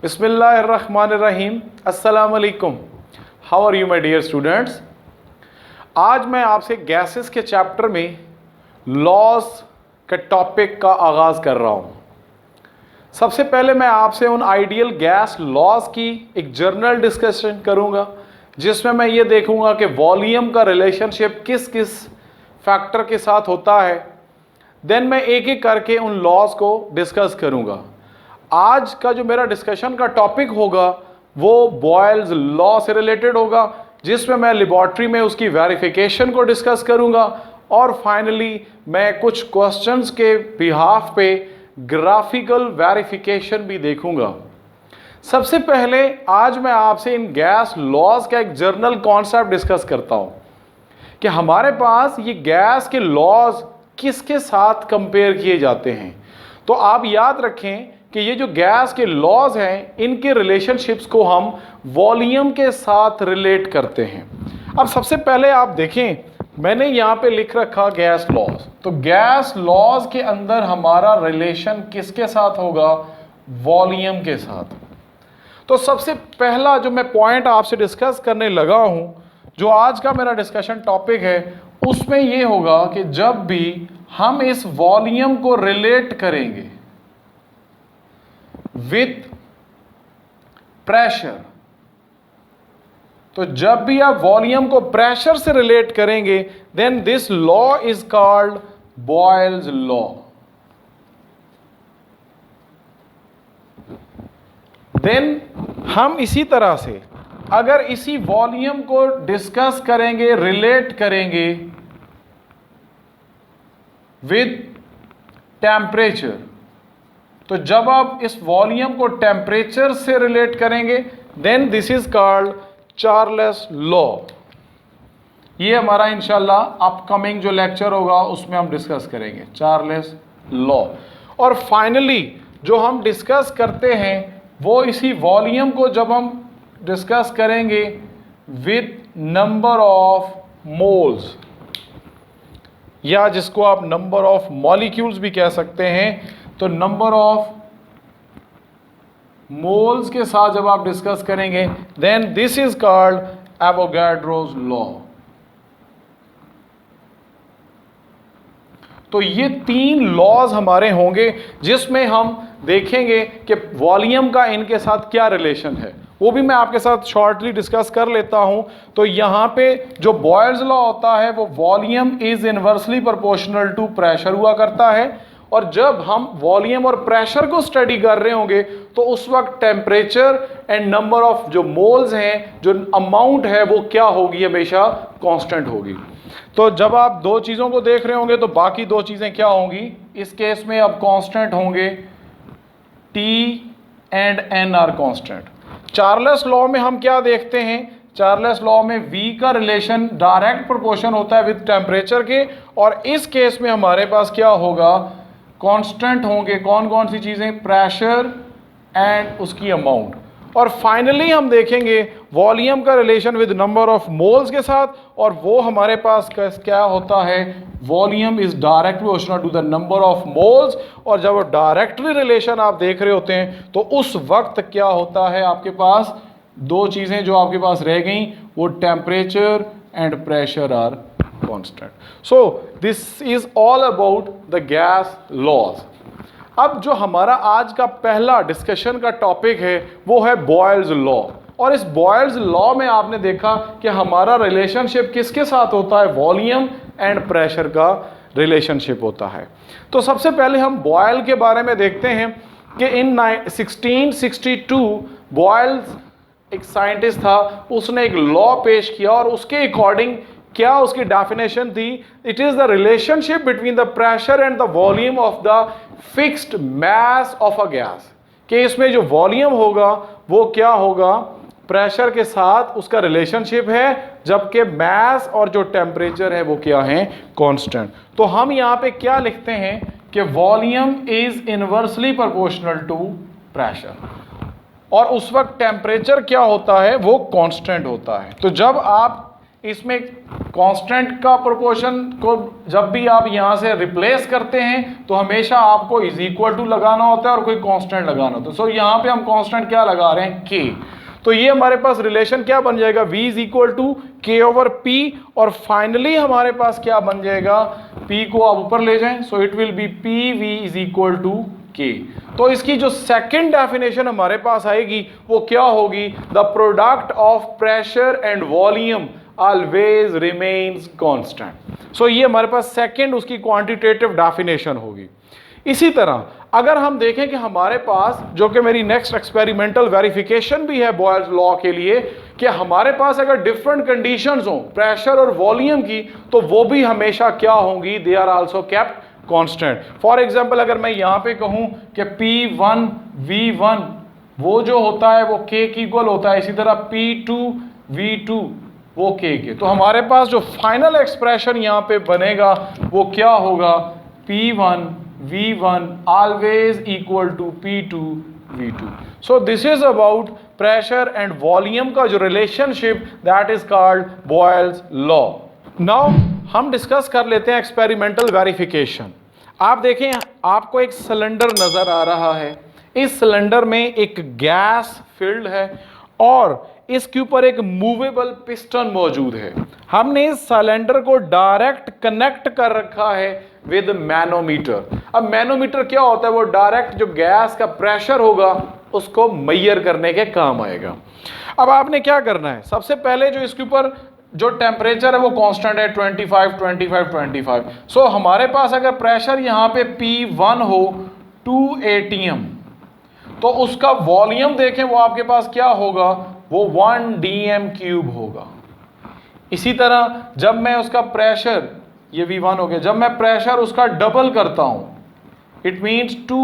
बिस्मिल्लाहिर्रहमानिर्रहीम। अस्सलाम वालेकुम। How are you my dear students. आज मैं आपसे गैसेस के चैप्टर में लॉज के टॉपिक का आगाज़ कर रहा हूँ। सबसे पहले मैं आपसे उन आइडियल गैस लॉज की एक जर्नल डिस्कशन करूँगा, जिसमें मैं ये देखूँगा कि वॉल्यूम का रिलेशनशिप किस किस फैक्टर के साथ होता है। देन मैं एक एक करके उन लॉज को डिस्कस करूँगा। आज का जो मेरा डिस्कशन का टॉपिक होगा वो बॉयल्स लॉ से रिलेटेड होगा, जिसमें मैं लेबॉर्ट्री में उसकी वेरिफिकेशन को डिस्कस करूंगा और फाइनली मैं कुछ क्वेश्चंस के बिहाफ पे ग्राफिकल वेरिफिकेशन भी देखूंगा। सबसे पहले आज मैं आपसे इन गैस लॉज का एक जर्नल कॉन्सेप्ट डिस्कस करता हूं कि हमारे पास ये गैस के लॉज किसके साथ कंपेयर किए जाते हैं। तो आप याद रखें कि ये जो गैस के लॉज हैं इनके रिलेशनशिप्स को हम वॉल्यूम के साथ रिलेट करते हैं। अब सबसे पहले आप देखें, मैंने यहाँ पे लिख रखा गैस लॉज। तो गैस लॉज के अंदर हमारा रिलेशन किसके साथ होगा? वॉल्यूम के साथ। तो सबसे पहला जो मैं पॉइंट आपसे डिस्कस करने लगा हूँ, जो आज का मेरा डिस्कशन टॉपिक है, उसमें ये होगा कि जब भी हम इस वॉल्यूम को रिलेट करेंगे विथ प्रेशर, तो जब भी आप वॉल्यूम को प्रेशर से रिलेट करेंगे then this law is called Boyle's law. देन हम इसी तरह से अगर इसी वॉल्यूम को डिस्कस करेंगे, रिलेट करेंगे विथ टेम्परेचर, तो जब आप इस वॉल्यूम को टेम्परेचर से रिलेट करेंगे then this is called Charles law. ये हमारा इंशाल्लाह अपकमिंग जो लेक्चर होगा उसमें हम डिस्कस करेंगे चार्ल्स लॉ। और फाइनली जो हम डिस्कस करते हैं वो इसी वॉल्यूम को जब हम डिस्कस करेंगे विथ नंबर ऑफ मोल्स, या जिसको आप नंबर ऑफ मॉलिक्यूल्स भी कह सकते हैं, तो नंबर ऑफ मोल्स के साथ जब आप डिस्कस करेंगे then this is called Avogadro's law. तो ये तीन लॉज हमारे होंगे जिसमें हम देखेंगे कि वॉल्यूम का इनके साथ क्या रिलेशन है, वो भी मैं आपके साथ शॉर्टली डिस्कस कर लेता हूं। तो यहां पे जो बॉयल्स लॉ होता है वो volume is inversely proportional to pressure हुआ करता है, और जब हम वॉल्यूम और प्रेशर को स्टडी कर रहे होंगे तो उस वक्त टेम्परेचर एंड नंबर ऑफ जो मोल्स हैं, जो अमाउंट है, वो क्या होगी? हमेशा कांस्टेंट होगी। तो जब आप दो चीज़ों को देख रहे होंगे तो बाकी दो चीज़ें क्या होंगी? इस केस में अब कांस्टेंट होंगे, T and N are constant. Charles law में हम क्या देखते हैं? चार्ल्स लॉ में V का रिलेशन डायरेक्ट प्रोपोर्शन होता है विद टेम्परेचर के, और इस केस में हमारे पास क्या होगा? कांस्टेंट होंगे। कौन कौन सी चीज़ें? प्रेशर एंड उसकी अमाउंट। और फाइनली हम देखेंगे वॉल्यूम का relation with number of moles के साथ, और वो हमारे पास क्या होता है? Volume is direct proportional to the number of moles. और जब डायरेक्टली रिलेशन आप देख रहे होते हैं तो उस वक्त क्या होता है? आपके पास दो चीज़ें जो आपके पास रह गई, वो temperature and pressure are constant. So this is all about the gas laws. अब जो हमारा आज का पहला डिस्कशन का टॉपिक है वो है बॉयल्स लॉ। और इस बॉयल्स लॉ में आपने देखा कि हमारा रिलेशनशिप किसके साथ होता है? वॉल्यूम एंड प्रेशर का रिलेशनशिप होता है। तो सबसे पहले हम बॉयल के बारे में देखते हैं कि इन 1662 बॉयल्स एक साइंटिस्ट था, उसने एक लॉ पेश किया और उसके अकॉर्डिंग क्या उसकी डेफिनेशन थी? It is the relationship between the pressure and the volume of the fixed mass of a gas. कि इसमें जो वॉल्यूम होगा वो क्या होगा? प्रेशर के साथ उसका रिलेशनशिप है, जबकि मास और जो टेम्परेचर है वो क्या है? कांस्टेंट। तो हम यहाँ पे क्या लिखते हैं कि volume is inversely proportional to pressure, और उस वक्त टेम्परेचर क्या होता है? वो कांस्टेंट होता है। तो जब आप इसमें कांस्टेंट का प्रोपोर्शन को जब भी आप यहां से रिप्लेस करते हैं तो हमेशा आपको इज इक्वल टू लगाना होता है और कोई कांस्टेंट लगाना होता है। सो यहां पे हम कांस्टेंट क्या लगा रहे हैं, k। तो ये हमारे पास रिलेशन क्या बन जाएगा, v is equal to k over p, और फाइनली हमारे पास क्या बन जाएगा, p को आप ऊपर ले जाएं, so it will be pv is equal to k। तो इसकी जो सेकंड डेफिनेशन हमारे पास आएगी वो क्या होगी, the product of pressure and volume always remains constant. So ये हमारे पास सेकंड उसकी क्वांटिटेटिव डेफिनेशन होगी। इसी तरह अगर हम देखें कि हमारे पास, जो कि मेरी नेक्स्ट एक्सपेरिमेंटल वेरिफिकेशन भी है बॉयल्स लॉ के लिए, कि हमारे पास अगर डिफरेंट कंडीशंस हो प्रेशर और वॉल्यूम की, तो वो भी हमेशा क्या होंगी, they are also kept constant. For example अगर मैं यहां पे कहूं कि P1 V1 वो जो होता है वो K की इक्वल होता है, इसी तरह P2 V2 वो K के, तो हमारे पास जो फाइनल एक्सप्रेशन यहां पे बनेगा वो क्या होगा, P1 V1 always equal to P2 V2। So this is about pressure and volume का जो relationship that is called Boyle's law। Now हम डिस्कस कर लेते हैं एक्सपेरिमेंटल वेरिफिकेशन। आप देखें आपको एक सिलेंडर नजर आ रहा है, इस सिलेंडर में एक गैस फिल्ड है और इसके ऊपर एक मूवेबल पिस्टन मौजूद है। हमने इस सिलेंडर को डायरेक्ट कनेक्ट कर रखा है विद मैनोमीटर। अब मैनोमीटर क्या होता है, वो डायरेक्ट जो गैस का प्रेशर होगा उसको मेजर करने के काम आएगा। अब आपने क्या करना है, सबसे पहले जो इसके ऊपर जो टेम्परेचर है वो कांस्टेंट है 25 25 25। सो हमारे पास अगर प्रेशर यहाँ पे P1 हो 2 atm, तो उसका वॉल्यूम देखें वो आपके पास क्या होगा, वो 1 dm³ होगा। इसी तरह जब मैं उसका प्रेशर, ये V1 हो गया, जब मैं प्रेशर उसका डबल करता हूं, इट मींस 2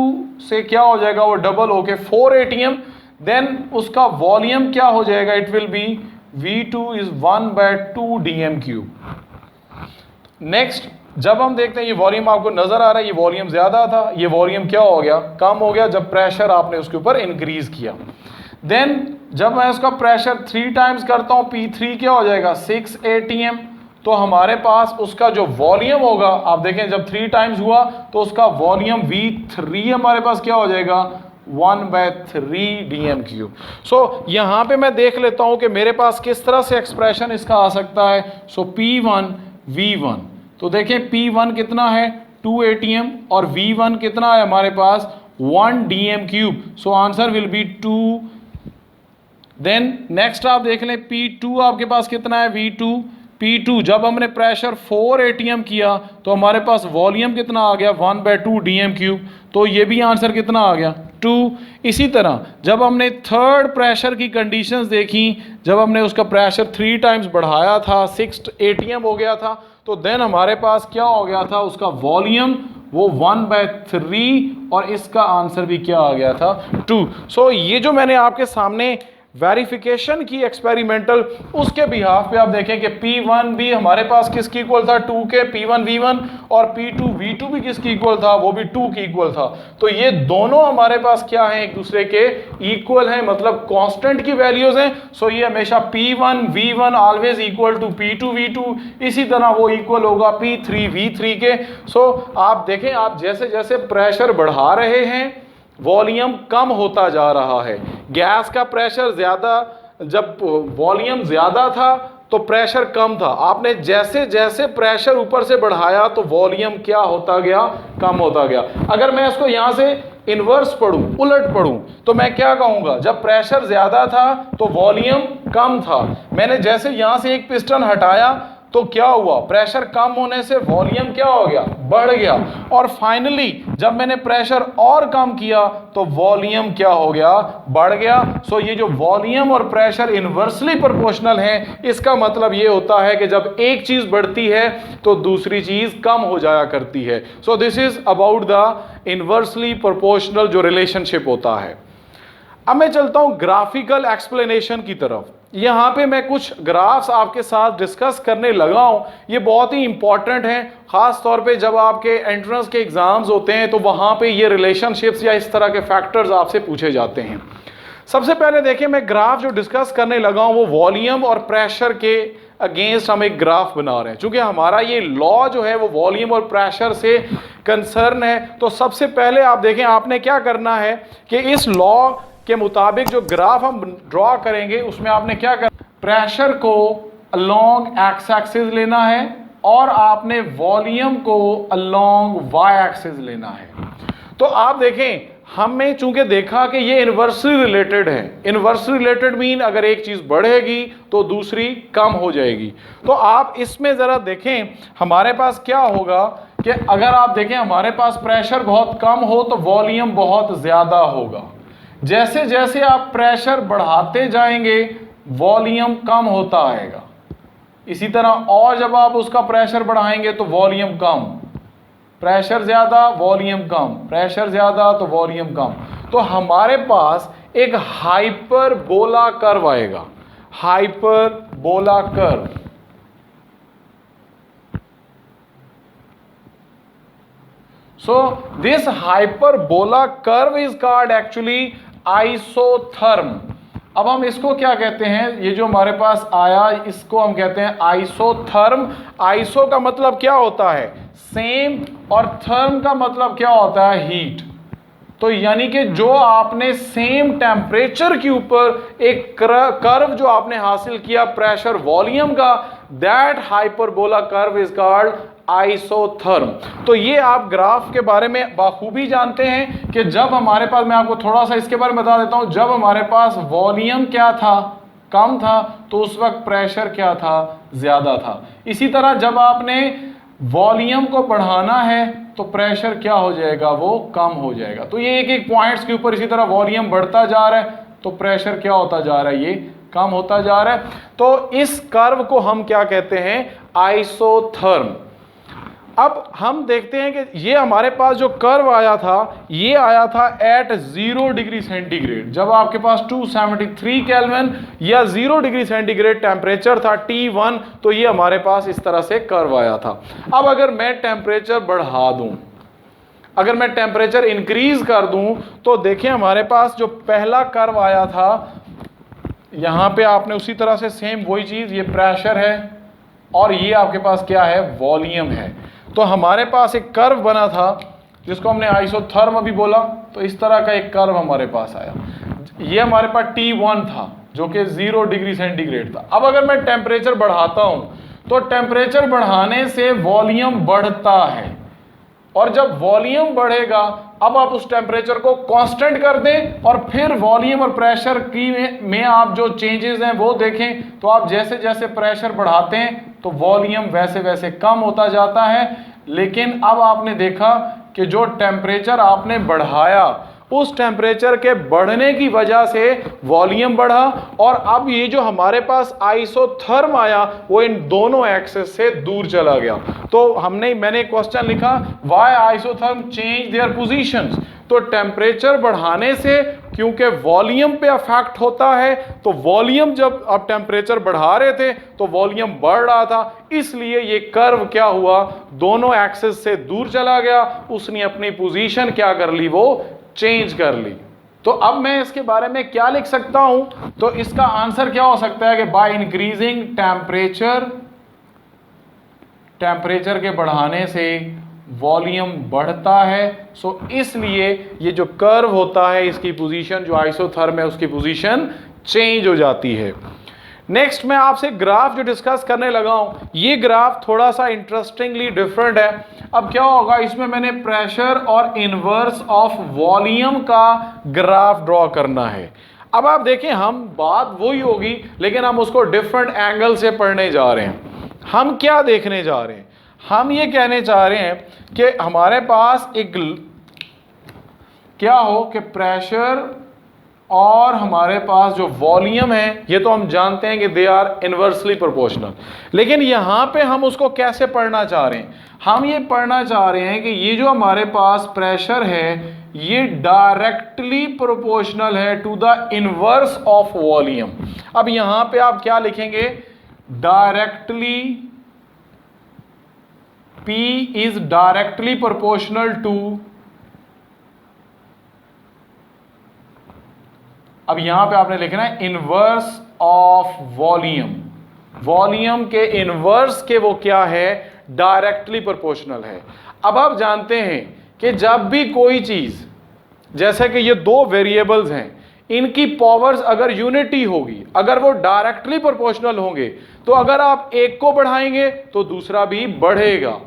से क्या हो जाएगा, वो डबल होके 4 atm, देन उसका वॉल्यूम क्या हो जाएगा, it will B V2 is 1/2 dm³। Next जब हम देखते हैं, ये वॉल्यूम आपको नजर आ रहा है, ये वॉल्यूम ज्यादा था, ये वॉल्यूम क्या हो गया, कम हो गया जब प्रेशर आपने उसके ऊपर इंक्रीज किया। देन जब मैं उसका प्रेशर 3 टाइम्स करता हूं, P3 क्या हो जाएगा 6 atm, तो हमारे पास उसका जो वॉल्यूम होगा, आप देखें जब 3 टाइम्स हुआ तो उसका वॉल्यूम V3 हमारे पास क्या हो जाएगा 1/3 dm³। सो यहां पे मैं देख लेता हूं कि मेरे पास किस तरह से एक्सप्रेशन इसका आ सकता है। सो P1 V1, तो देखें P1 कितना है 2 atm और V1 कितना है हमारे पास 1 dm³। So answer will be 2। Then next आप देख लें P2 आपके पास कितना है P2 जब हमने प्रेशर 4 atm किया तो हमारे पास वॉल्यूम कितना आ गया 1/2 dm³, तो ये भी आंसर कितना आ गया 2। इसी तरह जब हमने थर्ड प्रेशर की कंडीशंस देखी, जब हमने उसका प्रेशर 3 टाइम्स बढ़ाया था 6 atm हो गया था, तो देन हमारे पास क्या हो गया था, उसका वॉल्यूम वो 1/3 और इसका आंसर भी क्या आ गया था 2। सो ये जो मैंने आपके सामने वेरिफिकेशन की एक्सपेरिमेंटल, उसके बिहाफ पे आप देखें कि P1 भी हमारे पास किसकी इक्वल था 2 के, P1 V1, और P2 V2 भी किसकी इक्वल था, वो भी 2 की इक्वल था। तो ये दोनों हमारे पास क्या हैं, एक दूसरे के इक्वल हैं, मतलब कांस्टेंट की वैल्यूज हैं। सो ये हमेशा P1 V1 always equal to P2 V2, इसी तरह वो इक्वल होगा P3 V3 के। सो आप देखें, आप जैसे जैसे प्रेशर बढ़ा रहे हैं वॉल्यूम कम होता जा रहा है। गैस का प्रेशर ज्यादा, जब वॉल्यूम ज्यादा था तो प्रेशर कम था, आपने जैसे जैसे प्रेशर ऊपर से बढ़ाया तो वॉल्यूम क्या होता गया, कम होता गया। अगर मैं इसको यहां से इन्वर्स पढ़ूं, उलट पढ़ूं, तो मैं क्या कहूंगा, जब प्रेशर ज्यादा था तो वॉल्यूम कम था, मैंने जैसे यहां से एक पिस्टन हटाया तो क्या हुआ, प्रेशर कम होने से वॉल्यूम क्या हो गया, बढ़ गया, और फाइनली जब मैंने प्रेशर और कम किया तो वॉल्यूम क्या हो गया, बढ़ गया। सो ये जो वॉल्यूम और प्रेशर इनवर्सली प्रोपोर्शनल हैं, इसका मतलब ये होता है कि जब एक चीज बढ़ती है तो दूसरी चीज कम हो जाया करती है। So this is about the inversely proportional जो रिलेशनशिप होता है। अब मैं चलता हूं ग्राफिकल एक्सप्लेनेशन की तरफ। यहां पे मैं कुछ ग्राफ्स आपके साथ डिस्कस करने लगा हूं, ये बहुत ही इंपॉर्टेंट हैं, खास तौर पे जब आपके एंट्रेंस के एग्जाम्स होते हैं तो वहां पे ये रिलेशनशिप्स या इस तरह के फैक्टर्स आपसे पूछे जाते हैं। सबसे पहले देखिए, मैं ग्राफ जो डिस्कस करने लगा हूं वो वॉल्यूम और प्रेशर के अगेंस्ट हम एक ग्राफ बना रहे हैं। चूंकि हमारा ये लॉ जो है वो वॉल्यूम और प्रेशर से कंसर्न है, तो सबसे पहले आप देखें आपने क्या करना है कि इस लॉ के मुताबिक जो ग्राफ हम ड्रॉ करेंगे उसमें आपने क्या करना, प्रेशर को अलोंग एक्स एक्सिस लेना है और आपने वॉल्यूम को अलोंग वाई एक्सिस लेना है। तो आप देखें हमें चूंकि देखा कि ये इन्वर्सली रिलेटेड है। इन्वर्सली रिलेटेड मीन अगर एक चीज बढ़ेगी तो दूसरी कम हो जाएगी। तो आप इसमें जरा देखें हमारे पास क्या होगा कि अगर आप देखें हमारे पास प्रेशर बहुत कम हो तो वॉल्यूम बहुत ज्यादा होगा। जैसे जैसे आप प्रेशर बढ़ाते जाएंगे वॉल्यूम कम होता आएगा। इसी तरह और जब आप उसका प्रेशर बढ़ाएंगे तो वॉल्यूम कम, प्रेशर ज्यादा वॉल्यूम कम, प्रेशर ज्यादा तो वॉल्यूम कम। तो हमारे पास एक हाइपरबोला कर्व आएगा, hyperbola curve. So this hyperbola curve is called actually isotherm। अब हम इसको क्या कहते हैं, ये जो हमारे पास आया इसको हम कहते हैं आइसोथर्म। आइसो का मतलब क्या होता है, सेम, और थर्म का मतलब क्या होता है, हीट। तो यानी कि जो आपने सेम टेम्परेचर के ऊपर एक कर्व जो आपने हासिल किया प्रेशर वॉल्यूम का, that hyperbola curve is called isotherm. तो ये आप ग्राफ के बारे में बाखूबी जानते हैं कि जब हमारे पास, मैं आपको थोड़ा सा इसके बारे में बता देता हूं, जब हमारे पास वॉल्यूम क्या था, कम था, तो उस वक्त प्रेशर क्या था, ज्यादा था। इसी तरह जब आपने वॉल्यूम को बढ़ाना है तो प्रेशर क्या हो जाएगा, वो कम हो जाएगा। तो ये एक एक पॉइंट्स के ऊपर इसी तरह वॉल्यूम बढ़ता जा रहा है तो प्रेशर क्या होता जा रहा है, ये कम होता जा रहा है। तो इस कर्व को हम क्या कहते हैं, आइसोथर्म। अब हम देखते हैं कि ये हमारे पास जो कर्व आया था, ये आया था एट 0 डिग्री सेंटीग्रेड। जब आपके पास 273 केल्विन या 0 डिग्री सेंटीग्रेड टेम्परेचर था T1, तो ये हमारे पास इस तरह से कर्व आया था। अब अगर मैं टेम्परेचर बढ़ा दूं, अगर मैं टेम्परेचर इंक्रीज कर दूं, तो देखें हमारे पास जो पहला कर्व आया था, यहां पे आपने उसी तरह से सेम वही चीज, ये प्रेशर है और ये आपके पास क्या है, वॉल्यूम है। तो हमारे पास एक कर्व बना था जिसको हमने आइसोथर्म अभी बोला। तो इस तरह का एक कर्व हमारे पास आया, ये हमारे पास T1 था जो कि 0 डिग्री सेंटीग्रेड था। अब अगर मैं टेम्परेचर बढ़ाता हूं तो टेम्परेचर बढ़ाने से वॉल्यूम बढ़ता है, और जब वॉल्यूम बढ़ेगा, अब आप उस टेम्परेचर को कांस्टेंट कर दें और फिर वॉल्यूम और प्रेशर की में आप जो चेंजेस हैं वो देखें, तो आप जैसे जैसे प्रेशर बढ़ाते हैं तो वॉल्यूम वैसे वैसे कम होता जाता है। लेकिन अब आपने देखा कि जो टेम्परेचर आपने बढ़ाया, उस टेम्परेचर के बढ़ने की वजह से वॉल्यूम बढ़ा, और अब ये जो हमारे पास आइसोथर्म आया वो इन दोनों एक्सेस से दूर चला गया। तो मैंने क्वेश्चन लिखा, why isotherm change their positions. तो टेम्परेचर बढ़ाने से क्योंकि वॉल्यूम पे अफेक्ट होता है, तो वॉल्यूम जब आप टेम्परेचर बढ़ा रहे थे तो वॉल्यूम बढ़ रहा था, इसलिए ये कर्व क्या हुआ, दोनों एक्सेस से दूर चला गया, उसने अपनी पोजीशन क्या कर ली, वो चेंज कर ली। तो अब मैं इसके बारे में क्या लिख सकता हूं, तो इसका आंसर क्या हो सकता है कि बाय इंक्रीजिंग टेम्परेचर, टेम्परेचर के बढ़ाने से वॉल्यूम बढ़ता है। सो इसलिए ये जो कर्व होता है इसकी पोजीशन, जो आइसोथर्म है उसकी पोजीशन चेंज हो जाती है। नेक्स्ट मैं आपसे ग्राफ जो डिस्कस करने लगा हूं, ये ग्राफ थोड़ा सा इंटरेस्टिंगली डिफरेंट है। अब क्या होगा, इसमें मैंने प्रेशर और इनवर्स ऑफ वॉल्यूम का ग्राफ ड्रॉ करना है। अब आप देखें, हम बात वही होगी लेकिन हम उसको डिफरेंट एंगल से पढ़ने जा रहे हैं। हम क्या देखने जा रहे हैं, हम ये कहने चाह रहे हैं कि हमारे पास एक क्या हो कि प्रेशर और हमारे पास जो वॉल्यूम है, ये तो हम जानते हैं कि दे आर इनवर्सली प्रोपोर्शनल, लेकिन यहां पे हम उसको कैसे पढ़ना चाह रहे हैं, हम ये पढ़ना चाह रहे हैं कि ये जो हमारे पास प्रेशर है ये डायरेक्टली प्रोपोर्शनल है to the inverse of volume. अब यहां पे आप क्या लिखेंगे, directly, P is directly proportional to, अब यहां पे आपने लिखना है इनवर्स ऑफ वॉल्यूम। वॉल्यूम के इनवर्स के वो क्या है, डायरेक्टली प्रोपोर्शनल है। अब आप जानते हैं कि जब भी कोई चीज, जैसे कि ये दो वेरिएबल्स हैं, इनकी पावर्स अगर यूनिटी होगी, अगर वो डायरेक्टली प्रोपोर्शनल होंगे, तो अगर आप एक को बढ़ाएंगे तो दूसरा भी बढ़ेगा,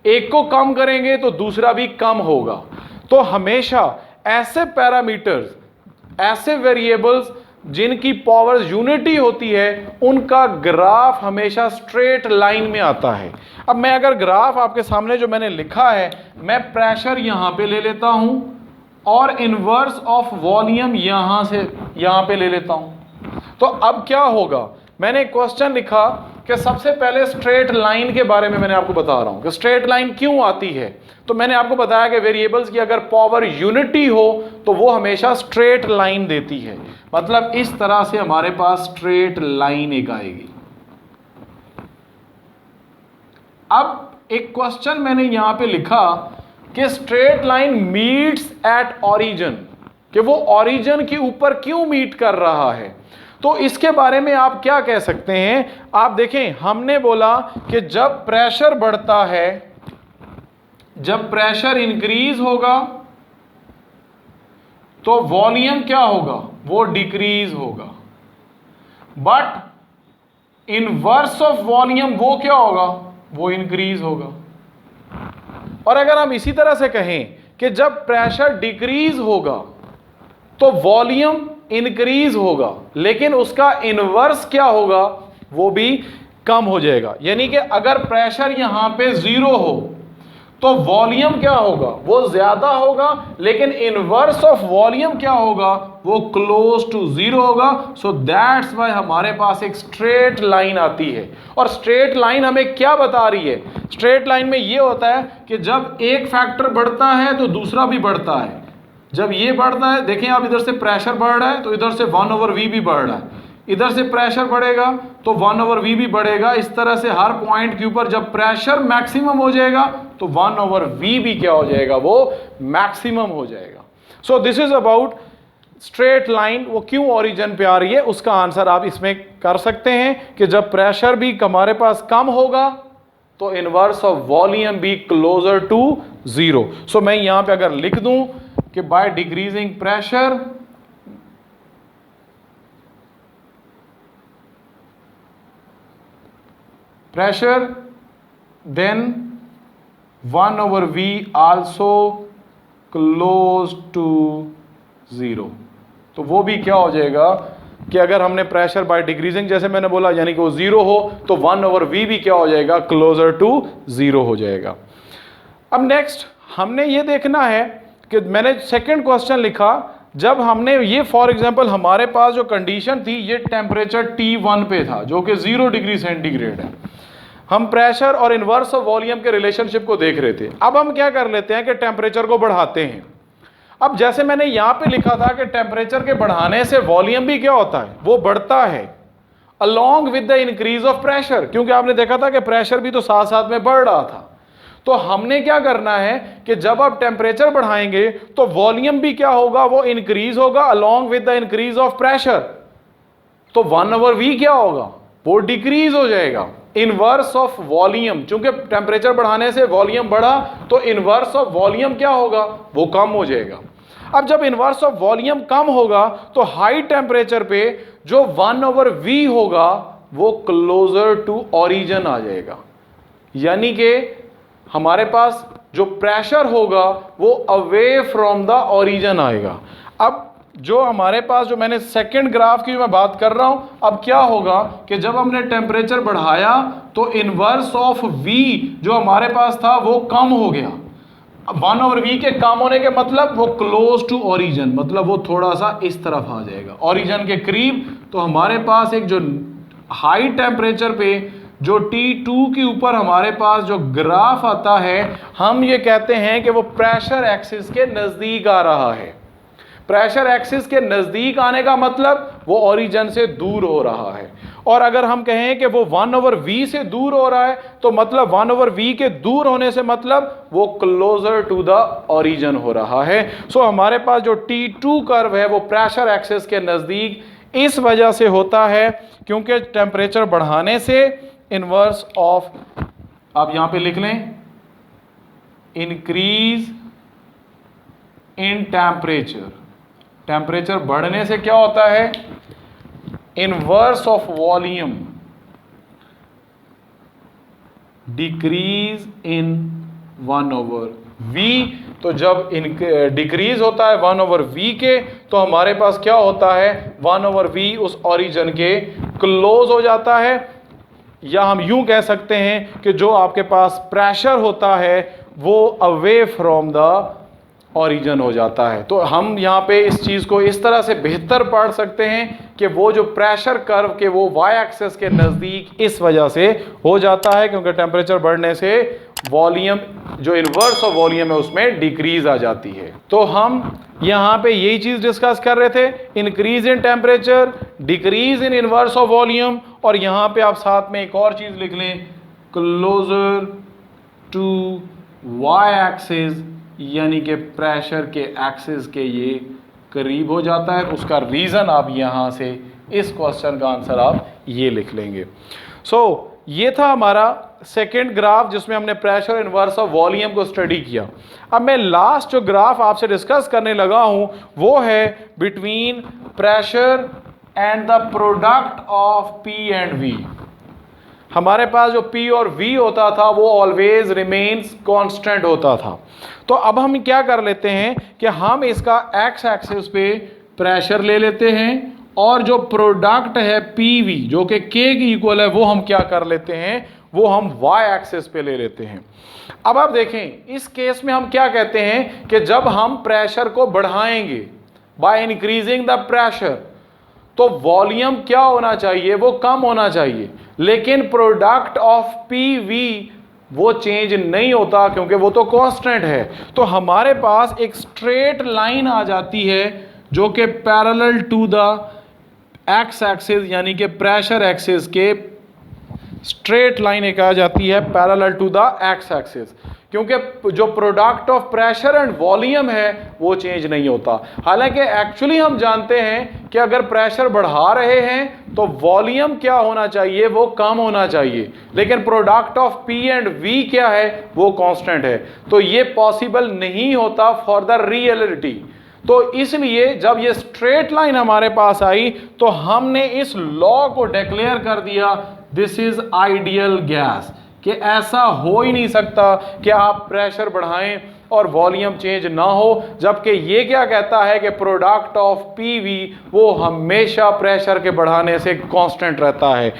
एक को कम करेंगे तो दूसरा भी कम होगा। तो हमेशा ऐसे पैरामीटर्स, ऐसे वेरिएबल्स जिनकी पावर्स यूनिटी होती है, उनका ग्राफ हमेशा स्ट्रेट लाइन में आता है। अब मैं अगर ग्राफ आपके सामने जो मैंने लिखा है, मैं प्रेशर यहां पे ले लेता हूं और इनवर्स ऑफ वॉल्यूम यहां से यहां पे ले लेता हूं, तो अब क्या होगा, मैंने एक क्वेश्चन लिखा कि सबसे पहले स्ट्रेट लाइन के बारे में मैंने आपको बता रहा हूं कि स्ट्रेट लाइन क्यों आती है। तो मैंने आपको बताया कि वेरिएबल्स की अगर पावर यूनिटी हो तो वो हमेशा स्ट्रेट लाइन देती है, मतलब इस तरह से हमारे पास स्ट्रेट लाइन एक आएगी। अब एक क्वेश्चन मैंने यहां पे लिखा कि straight line meets at origin, कि वो ओरिजिन के ऊपर क्यों मीट कर रहा है। तो इसके बारे में आप क्या कह सकते हैं, आप देखें, हमने बोला कि जब प्रेशर बढ़ता है, जब प्रेशर इंक्रीज होगा तो वॉल्यूम क्या होगा, वो डिक्रीज होगा, बट इनवर्स ऑफ वॉल्यूम वो क्या होगा, वो इंक्रीज होगा। और अगर हम इसी तरह से कहें कि जब प्रेशर डिक्रीज होगा तो वॉल्यूम इंक्रीज होगा, लेकिन उसका इनवर्स क्या होगा, वो भी कम हो जाएगा। यानी कि अगर प्रेशर यहां पे 0 हो तो वॉल्यूम क्या होगा, वो ज्यादा होगा, लेकिन इनवर्स ऑफ वॉल्यूम क्या होगा, वो क्लोज टू 0 होगा। सो दैट्स व्हाई हमारे पास एक स्ट्रेट लाइन आती है। और स्ट्रेट लाइन हमें क्या बता रही है, स्ट्रेट लाइन में ये होता है कि जब एक फैक्टर बढ़ता है तो दूसरा भी बढ़ता है। जब ये बढ़ता है, देखें आप, इधर से प्रेशर बढ़ रहा है तो इधर से 1/v भी बढ़ रहा है, इधर से प्रेशर बढ़ेगा तो 1/v भी बढ़ेगा। इस तरह से हर पॉइंट के ऊपर जब प्रेशर मैक्सिमम हो जाएगा तो 1/v भी क्या हो जाएगा, वो मैक्सिमम हो जाएगा। So this is about straight line. वो क्यों ओरिजिन पे आ रही है, उसका आंसर आप इसमें कर सकते हैं कि जब प्रेशर भी हमारे पास कम होगा तो इनवर्स ऑफ वॉल्यूम भी क्लोजर टू 0। सो मैं यहां पे अगर लिख दूं कि by decreasing pressure then 1/v also close to 0। तो वो भी क्या हो जाएगा कि अगर हमने प्रेशर बाय डिक्रीजिंग, जैसे मैंने बोला, यानी कि वो 0 हो तो 1/v भी क्या हो जाएगा, क्लोजर टू 0 हो जाएगा। अब नेक्स्ट हमने ये देखना है कि मैंने सेकंड क्वेश्चन लिखा, जब हमने ये फॉर एग्जांपल हमारे पास जो कंडीशन थी, ये टेम्परेचर T1 पे था जो कि 0 डिग्री सेंटीग्रेड है। हम प्रेशर और इनवर्स ऑफ वॉल्यूम के रिलेशनशिप को देख रहे थे। अब हम क्या कर लेते हैं कि टेम्परेचर को बढ़ाते हैं। अब जैसे मैंने यहां पे लिखा था कि टेम्परेचर के बढ़ाने से वॉल्यूम भी क्या होता है, वो बढ़ता है along with the increase of pressure, क्योंकि आपने देखा था कि प्रेशर भी तो साथ साथ में बढ़ रहा था। तो हमने क्या करना है कि जब आप टेम्परेचर बढ़ाएंगे तो वॉल्यूम भी क्या होगा, वो इंक्रीज होगा along with the increase of pressure. तो 1/v क्या होगा, वो डिक्रीज हो जाएगा। इनवर्स ऑफ वॉल्यूम, चूंकि टेम्परेचर बढ़ाने से वॉल्यूम बढ़ा तो इनवर्स ऑफ वॉल्यूम क्या होगा, वो कम हो जाएगा। अब जब इनवर्स ऑफ वॉल्यूम कम होगा तो हाई टेम्परेचर पे जो 1/v होगा वो क्लोजर टू ओरिजिन आ जाएगा, यानी कि हमारे पास जो प्रेशर होगा वो अवे फ्रॉम द ओरिजिन आएगा। अब जो हमारे पास, जो मैंने सेकंड ग्राफ की मैं बात कर रहा हूं, अब क्या होगा कि जब हमने टेम्परेचर बढ़ाया तो इनवर्स ऑफ v जो हमारे पास था वो कम हो गया। 1/v के कम होने के मतलब वो क्लोज टू ओरिजिन, मतलब वो थोड़ा सा इस तरफ आ जाएगा, ओरिजिन के करीब। तो हमारे पास एक जो हाई टेम्परेचर पे जो T2 के ऊपर हमारे पास जो ग्राफ आता है, हम ये कहते हैं कि वो प्रेशर एक्सिस के नजदीक आ रहा है। प्रेशर एक्सिस के नजदीक आने का मतलब वो ओरिजिन से दूर हो रहा है। और अगर हम कहें कि वो 1/v से दूर हो रहा है तो मतलब 1/v के दूर होने से मतलब वो क्लोजर टू द ओरिजिन हो रहा है। सो हमारे पास जो T2 कर्व है वो प्रेशर एक्सिस के नजदीक इस वजह से होता है क्योंकि टेम्परेचर बढ़ाने से इनवर्स ऑफ, आप यहां पे लिख लें, इंक्रीज इन टेम्परेचर। टेम्परेचर बढ़ने से क्या होता है, inverse of volume decrease in 1/v। तो जब डिक्रीज होता है 1/v के, तो हमारे पास क्या होता है, 1/v उस ओरिजिन के क्लोज हो जाता है। या हम यूं कह सकते हैं कि जो आपके पास प्रेशर होता है वो अवे फ्रॉम द ओरिजिन हो जाता है। तो हम यहाँ पे इस चीज़ को इस तरह से बेहतर पढ़ सकते हैं कि वो जो प्रेशर कर्व के वो वाई एक्सिस के नज़दीक इस वजह से हो जाता है, क्योंकि टेम्परेचर बढ़ने से वॉल्यूम, जो इनवर्स ऑफ वॉल्यूम है, उसमें डिक्रीज आ जाती है। तो हम यहाँ पे यही चीज़ डिस्कस कर रहे थे, increase in temperature, decrease in inverse of volume. और यहाँ पे आप साथ में एक और चीज़ लिख लें, क्लोजर टू वाई एक्सिस, यानी कि प्रेशर के एक्सिस के ये करीब हो जाता है। उसका रीज़न आप यहाँ से इस क्वेश्चन का आंसर आप ये लिख लेंगे। ये था हमारा सेकेंड ग्राफ जिसमें हमने प्रेशर इनवर्स ऑफ वॉल्यूम को स्टडी किया। अब मैं लास्ट जो ग्राफ आपसे डिस्कस करने लगा हूँ वो है between pressure and the product of p and v. हमारे पास जो P और V होता था वो ऑलवेज रिमेन्स कांस्टेंट होता था। तो अब हम क्या कर लेते हैं कि हम इसका x एक्सिस पे प्रेशर ले लेते हैं और जो प्रोडक्ट है PV जो कि K की इक्वल है वो हम क्या कर लेते हैं, वो हम y एक्सिस पे ले लेते हैं। अब आप देखें इस केस में हम क्या कहते हैं कि जब हम प्रेशर को बढ़ाएंगे बाय इंक्रीजिंग द प्रेशर, तो वॉल्यूम क्या होना चाहिए, वो कम होना चाहिए, लेकिन प्रोडक्ट ऑफ पीवी वो चेंज नहीं होता क्योंकि वो तो कांस्टेंट है। तो हमारे पास एक स्ट्रेट लाइन आ जाती है जो कि parallel to the x axis यानी कि प्रेशर एक्सिस के स्ट्रेट लाइन एक आ जाती है parallel to the x axis, क्योंकि जो product of pressure and volume है वो चेंज नहीं होता। हालांकि एक्चुअली हम जानते हैं कि अगर प्रेशर बढ़ा रहे हैं तो वॉल्यूम क्या होना चाहिए, वो कम होना चाहिए, लेकिन product of p and v क्या है, वो कांस्टेंट है। तो ये पॉसिबल नहीं होता फॉर द रियलिटी। तो इसलिए जब ये स्ट्रेट लाइन हमारे पास आई तो हमने इस लॉ को डिक्लेयर कर दिया, दिस इज आइडियल गैस, कि ऐसा हो ही नहीं सकता कि आप प्रेशर बढ़ाएं और वॉल्यूम चेंज ना हो, जबकि ये क्या कहता है कि प्रोडक्ट ऑफ पीवी वो हमेशा प्रेशर के बढ़ाने से कांस्टेंट रहता है।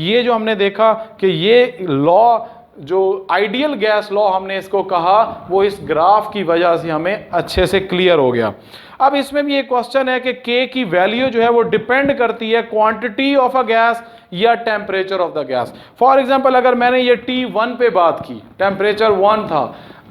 ये जो हमने देखा कि ये लॉ जो आइडियल गैस लॉ हमने इसको कहा, वो इस ग्राफ की वजह से हमें अच्छे से क्लियर हो गया। अब इसमें भी एक क्वेश्चन है कि K की वैल्यू जो है वो डिपेंड करती है क्वांटिटी ऑफ अ गैस या temperature of the gas. For example अगर मैंने ये T1 पे बात की, टेम्परेचर 1 था,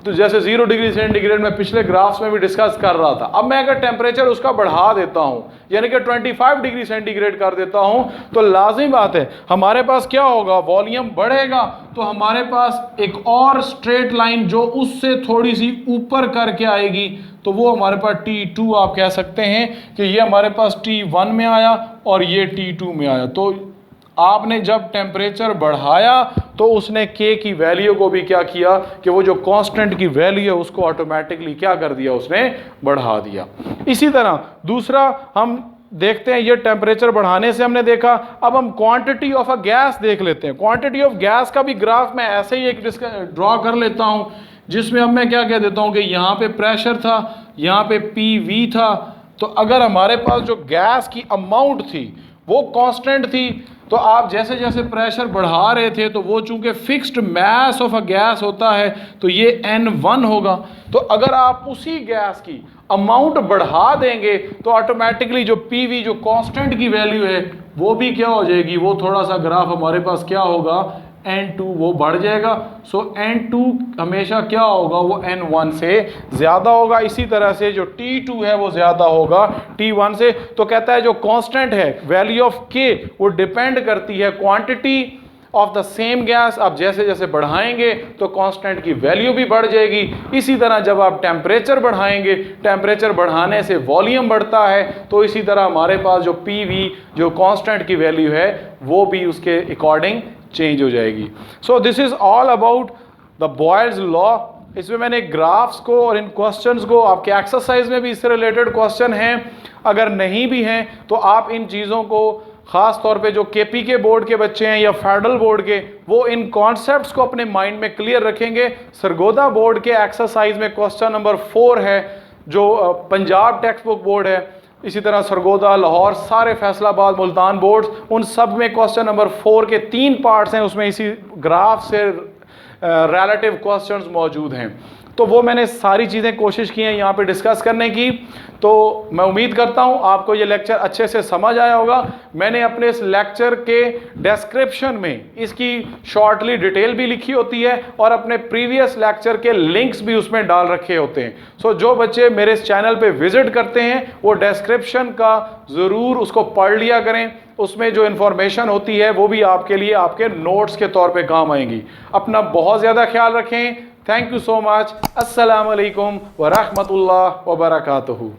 तो जैसे 0 डिग्री सेंटीग्रेड में पिछले ग्राफ्स में भी डिस्कस कर रहा था, अब मैं अगर टेम्परेचर उसका बढ़ा देता हूं यानी कि 25 डिग्री सेंटीग्रेड कर देता हूं, तो लाजिम बात है हमारे पास क्या होगा, वॉल्यूम बढ़ेगा, तो हमारे पास एक और स्ट्रेट लाइन जो उससे थोड़ी सी ऊपर करके आएगी, तो वो हमारे पास T2 आप कह सकते हैं कि ये हमारे पास T1 में आया और ये T2 में आया। तो आपने जब टेम्परेचर बढ़ाया तो उसने K की वैल्यू को भी क्या किया कि वो जो कांस्टेंट की वैल्यू है उसको ऑटोमेटिकली क्या कर दिया, उसने बढ़ा दिया। इसी तरह दूसरा हम देखते हैं, ये टेम्परेचर बढ़ाने से हमने देखा, अब हम क्वांटिटी ऑफ अ गैस देख लेते हैं। क्वांटिटी ऑफ गैस का भी ग्राफ मैं ऐसे ही एक ड्रॉ कर लेता हूं, जिसमें अब मैं क्या कह देता हूं कि यहाँ पे प्रेशर था, यहाँ पे PV था। तो अगर हमारे पास जो गैस की अमाउंट थी वो कांस्टेंट थी, तो आप जैसे जैसे प्रेशर बढ़ा रहे थे तो वो चूंकि fixed mass of a gas होता है तो ये N1 होगा। तो अगर आप उसी गैस की अमाउंट बढ़ा देंगे तो ऑटोमेटिकली जो PV जो कांस्टेंट की वैल्यू है वो भी क्या हो जाएगी, वो थोड़ा सा ग्राफ हमारे पास क्या होगा, N2 वो बढ़ जाएगा। N2 हमेशा क्या होगा, वो N1 से ज़्यादा होगा। इसी तरह से जो T2 है वो ज़्यादा होगा T1 से। तो कहता है जो कांस्टेंट है वैल्यू ऑफ K वो डिपेंड करती है quantity of the same gas आप जैसे जैसे बढ़ाएंगे तो कांस्टेंट की वैल्यू भी बढ़ जाएगी। इसी तरह जब आप टेम्परेचर बढ़ाएंगे, टेम्परेचर बढ़ाने से वॉल्यूम बढ़ता है, तो इसी तरह हमारे पास जो पीवी जो कांस्टेंट की वैल्यू है वो भी उसके अकॉर्डिंग चेंज हो जाएगी। So this is all about the Boyle's law. इसमें मैंने ग्राफ्स को और इन क्वेश्चंस को, आपके एक्सरसाइज में भी इससे रिलेटेड क्वेश्चन हैं, अगर नहीं भी हैं तो आप इन चीज़ों को ख़ास तौर पे जो केपी के बोर्ड के बच्चे हैं या फेडरल बोर्ड के, वो इन कॉन्सेप्ट्स को अपने माइंड में क्लियर रखेंगे। सरगोदा बोर्ड के एक्सरसाइज में क्वेश्चन नंबर 4 है जो पंजाब टेक्स्ट बुक बोर्ड है, इसी तरह सरगोदा, लाहौर, सारे फैसलाबाद, मुल्तान बोर्ड्स, उन सब में क्वेश्चन नंबर 4 के 3 पार्ट्स हैं, उसमें इसी ग्राफ से रिलेटिव क्वेश्चंस मौजूद हैं। तो वो मैंने सारी चीज़ें कोशिश की हैं यहाँ पे डिस्कस करने की। तो मैं उम्मीद करता हूँ आपको ये लेक्चर अच्छे से समझ आया होगा। मैंने अपने इस लेक्चर के डिस्क्रिप्शन में इसकी शॉर्टली डिटेल भी लिखी होती है और अपने प्रीवियस लेक्चर के लिंक्स भी उसमें डाल रखे होते हैं। सो जो बच्चे मेरे इस चैनल पे विजिट करते हैं वो डिस्क्रिप्शन का ज़रूर उसको पढ़ लिया करें, उसमें जो इन्फॉर्मेशन होती है वो भी आपके लिए आपके नोट्स के तौर पे काम आएंगी। अपना बहुत ज़्यादा ख्याल रखें। Thank you so much. अस्सलाम वालेकुम व रहमतुल्लाह व बरकातहू।